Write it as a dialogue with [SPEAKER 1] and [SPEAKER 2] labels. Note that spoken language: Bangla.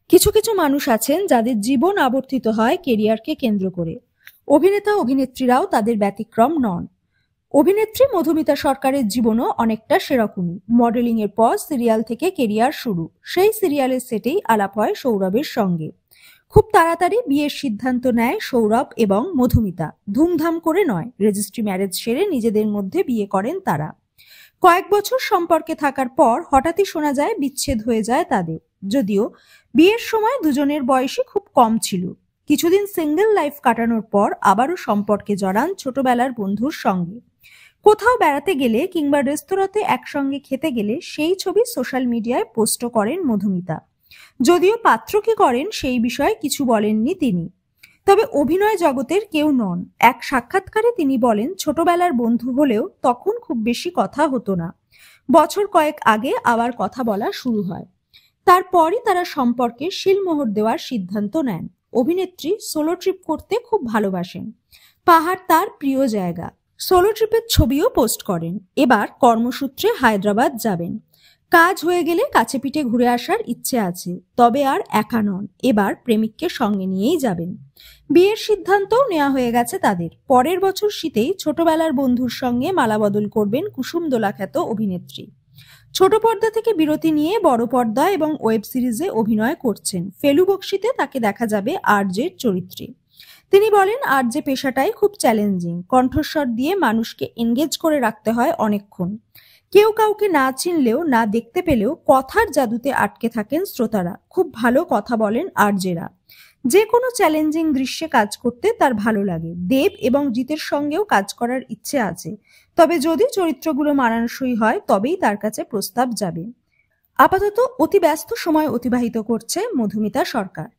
[SPEAKER 1] কিছু কিছু মানুষ আছেন যাদের জীবন আবর্তিত হয় কেরিয়ারকে কেন্দ্র করে। অভিনেতা অভিনেত্রীরাও তাদের ব্যতিক্রম নন। অভিনেত্রী মধুমিতা সরকারের জীবনও অনেকটা সেরকমই। মডেলিং এর পর সিরিয়াল থেকে কেরিয়ার শুরু। সেই সিরিয়ালের সেটেই আলাপ হয় সৌরভের সঙ্গে। খুব তাড়াতাড়ি বিয়ের সিদ্ধান্ত নেয় সৌরভ এবং মধুমিতা। ধুমধাম করে নয়, রেজিস্ট্রি ম্যারেজ সেরে নিজেদের মধ্যে বিয়ে করেন তারা। কয়েক বছর সম্পর্কে থাকার পর হঠাৎই শোনা যায় বিচ্ছেদ হয়ে যায় তাদের। যদিও বিয়ের সময় দুজনের বয়সই খুব কম ছিল। কিছুদিন সিঙ্গেল লাইফ কাটানোর পর আবারও সম্পর্কে জড়ান ছোটবেলার বন্ধুর সঙ্গে। কোথাও বেড়াতে গেলে কিংবা রেস্তোরাঁতে একসঙ্গে খেতে গেলে সেই ছবি সোশ্যাল মিডিয়ায় পোস্ট করেন মধুমিতা। যদিও পাত্র কি করেন সেই বিষয়ে কিছু বলেননি তিনি। তবে অভিনয় জগতের কেউ নন। এক সাক্ষাৎকারে তিনি বলেন, ছোটবেলার বন্ধু হলেও তখন খুব বেশি কথা হতো না। বছর কয়েক আগে আবার কথা বলা শুরু হয়। তারপরই তারা সম্পর্কে শিলমোহর দেওয়ার সিদ্ধান্ত নেন। অভিনেত্রী সোলো ট্রিপ করতে খুব ভালোবাসেন। পাহাড় তার প্রিয় জায়গা। সোলো ট্রিপের ছবিও পোস্ট করেন। এবার কর্মসূত্রে হায়দ্রাবাদ যাবেন। কাজ হয়ে গেলে কাছে পিঠে ঘুরে আসার ইচ্ছে আছে। তবে আর একা নন, এবার প্রেমিককে সঙ্গে নিয়েই যাবেন। বিয়ের সিদ্ধান্তও নেওয়া হয়ে গেছে তাদের। পরের বছর শীতেই ছোটবেলার বন্ধুর সঙ্গে মালাবদল করবেন কুসুমদোলা খ্যাত অভিনেত্রী। ছোট পর্দা থেকে বিরতি নিয়ে বড় পর্দা এবং ওয়েব সিরিজে অভিনয় করছেন। ফেলু বকশিতে তাকে দেখা যাবে আরজের চরিত্রে। তিনি বলেন, আরজে পেশাটাই খুব চ্যালেঞ্জিং। কণ্ঠস্বর দিয়ে মানুষকে এনগেজ করে রাখতে হয় অনেকক্ষণ। কেউ কাউকে না চিনলেও না দেখতে পেলেও কথার জাদুতে আটকে থাকেন শ্রোতারা। খুব ভালো কথা বলেন আরজেরা। যে কোনো চ্যালেঞ্জিং দৃশ্যে কাজ করতে তার ভালো লাগে। দেব এবং জিতের সঙ্গেও কাজ করার ইচ্ছে আছে। তবে যদি চরিত্রগুলো মানানসই হয় তবেই তার কাছে প্রস্তাব যাবে। আপাতত অতি ব্যস্ত সময় অতিবাহিত করছে মধুমিতা সরকার।